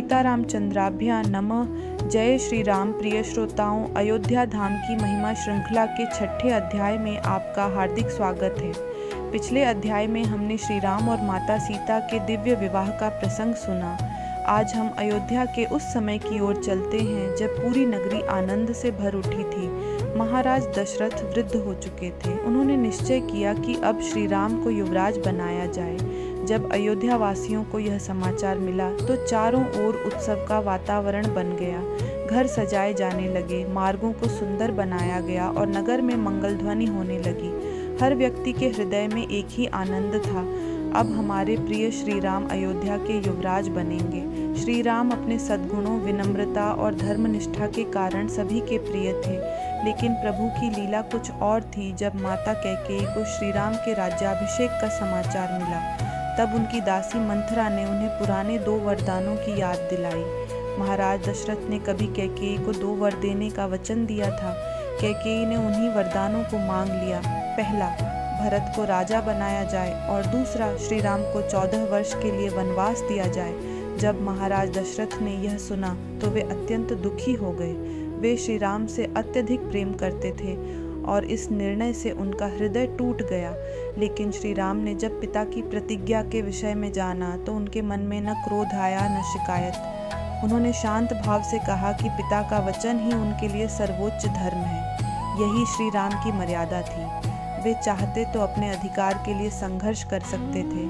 सीतारामचंद्राभ्यां नमः। जय श्री राम। प्रिय श्रोताओं, अयोध्या धाम की महिमा श्रृंखला के 6ठे अध्याय में आपका हार्दिक स्वागत है। पिछले अध्याय में हमने श्री राम और माता सीता के दिव्य विवाह का प्रसंग सुना। आज हम अयोध्या के उस समय की ओर चलते हैं जब पूरी नगरी आनंद से भर उठी थी। महाराज दशरथ वृद्ध हो चुके थे। उन्होंने निश्चय किया कि अब श्री राम को युवराज बनाया जाए। जब अयोध्या वासियों को यह समाचार मिला तो चारों ओर उत्सव का वातावरण बन गया। घर सजाए जाने लगे, मार्गों को सुंदर बनाया गया और नगर में मंगल ध्वनि होने लगी। हर व्यक्ति के हृदय में एक ही आनंद था, अब हमारे प्रिय श्री राम अयोध्या के युवराज बनेंगे। श्री राम अपने सद्गुणों, विनम्रता और धर्मनिष्ठा के कारण सभी के प्रिय थे। लेकिन प्रभु की लीला कुछ और थी। जब माता कैकेयी को श्री राम के राज्याभिषेक का समाचार मिला, तब उनकी दासी मंथरा ने उन्हें पुराने 2 वरदानों की याद दिलाई। महाराज दशरथ ने कभी कैकेयी को 2 वर देने का वचन दिया था। कैकेयी ने उन्हीं वरदानों को मांग लिया। पहला, भरत को राजा बनाया जाए और दूसरा, श्री राम को 14 वर्ष के लिए वनवास दिया जाए। जब महाराज दशरथ ने यह सुना तो वे अत्यंत दुखी हो गए। वे श्री राम से अत्यधिक प्रेम करते थे और इस निर्णय से उनका हृदय टूट गया। लेकिन श्री राम ने जब पिता की प्रतिज्ञा के विषय में जाना तो उनके मन में न क्रोध आया न शिकायत। उन्होंने शांत भाव से कहा कि पिता का वचन ही उनके लिए सर्वोच्च धर्म है। यही श्री राम की मर्यादा थी। वे चाहते तो अपने अधिकार के लिए संघर्ष कर सकते थे।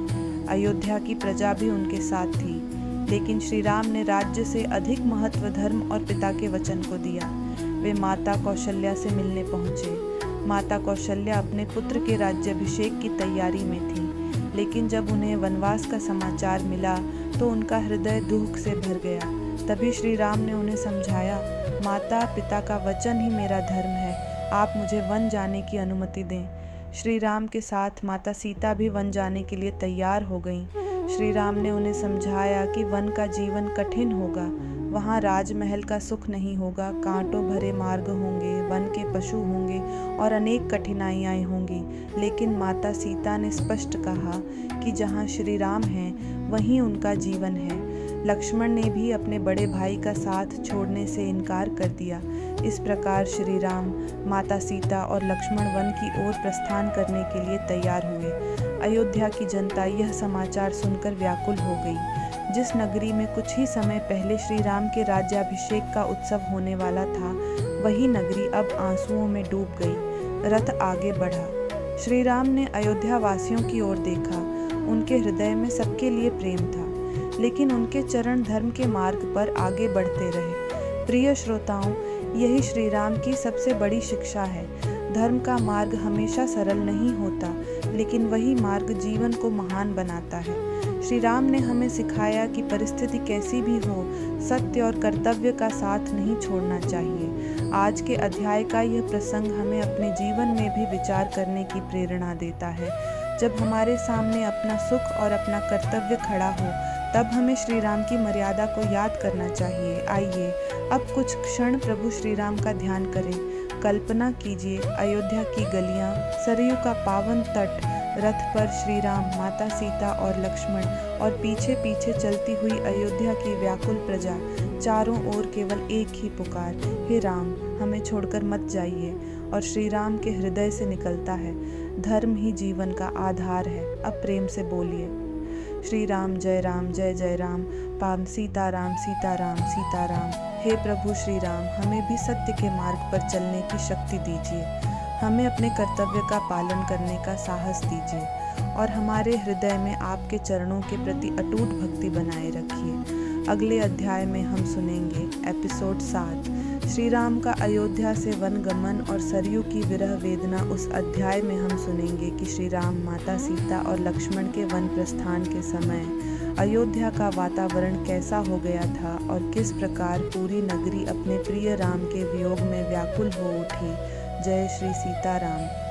अयोध्या की प्रजा भी उनके साथ थी, लेकिन श्री राम ने राज्य से अधिक महत्व धर्म और पिता के वचन को दिया। वे माता कौशल्या से मिलने पहुँचे। माता कौशल्या अपने पुत्र के राज्याभिषेक की तैयारी में थी, लेकिन जब उन्हें वनवास का समाचार मिला तो उनका हृदय दुख से भर गया। तभी श्री राम ने उन्हें समझाया, माता, पिता का वचन ही मेरा धर्म है, आप मुझे वन जाने की अनुमति दें। श्री राम के साथ माता सीता भी वन जाने के लिए तैयार हो गईं। श्री राम ने उन्हें समझाया कि वन का जीवन कठिन होगा। वहाँ राजमहल का सुख नहीं होगा, कांटों भरे मार्ग होंगे, वन के पशु होंगे और अनेक कठिनाइयाँ होंगी। लेकिन माता सीता ने स्पष्ट कहा कि जहाँ श्री राम हैं वहीं उनका जीवन है। लक्ष्मण ने भी अपने बड़े भाई का साथ छोड़ने से इनकार कर दिया। इस प्रकार श्री राम, माता सीता और लक्ष्मण वन की ओर प्रस्थान करने के लिए तैयार हुए। अयोध्या की जनता यह समाचार सुनकर व्याकुल हो गई। जिस नगरी में कुछ ही समय पहले श्री राम के राज्याभिषेक का उत्सव होने वाला था, वही नगरी अब आंसुओं में डूब गई। रथ आगे बढ़ा। श्री राम ने अयोध्या वासियों की ओर देखा। उनके हृदय में सबके लिए प्रेम था, लेकिन उनके चरण धर्म के मार्ग पर आगे बढ़ते रहे। प्रिय श्रोताओं, यही श्री राम की सबसे बड़ी शिक्षा है। धर्म का मार्ग हमेशा सरल नहीं होता, लेकिन वही मार्ग जीवन को महान बनाता है। श्री राम ने हमें सिखाया कि परिस्थिति कैसी भी हो, सत्य और कर्तव्य का साथ नहीं छोड़ना चाहिए। आज के अध्याय का यह प्रसंग हमें अपने जीवन में भी विचार करने की प्रेरणा देता है। जब हमारे सामने अपना सुख और अपना कर्तव्य खड़ा हो, तब हमें श्री राम की मर्यादा को याद करना चाहिए। आइए अब कुछ क्षण प्रभु श्री राम का ध्यान करें। कल्पना कीजिए, अयोध्या की गलियां, सरयू का पावन तट, रथ पर श्री राम, माता सीता और लक्ष्मण और पीछे पीछे चलती हुई अयोध्या की व्याकुल प्रजा। चारों ओर केवल एक ही पुकार, हे राम, हमें छोड़कर मत जाइए। और श्री राम के हृदय से निकलता है, धर्म ही जीवन का आधार है। अब प्रेम से बोलिए, श्री राम जय राम, पाम सीताराम सीताराम सीताराम। हे प्रभु श्री राम, हमें भी सत्य के मार्ग पर चलने की शक्ति दीजिए। हमें अपने कर्तव्य का पालन करने का साहस दीजिए और हमारे हृदय में आपके चरणों के प्रति अटूट भक्ति बनाए रखिए। अगले अध्याय में हम सुनेंगे एपिसोड 7, श्री राम का अयोध्या से वन गमन और सरयू की विरह वेदना। उस अध्याय में हम सुनेंगे कि श्री राम, माता सीता और लक्ष्मण के वन प्रस्थान के समय अयोध्या का वातावरण कैसा हो गया था और किस प्रकार पूरी नगरी अपने प्रिय राम के वियोग में व्याकुल हो उठी। जय श्री सीताराम।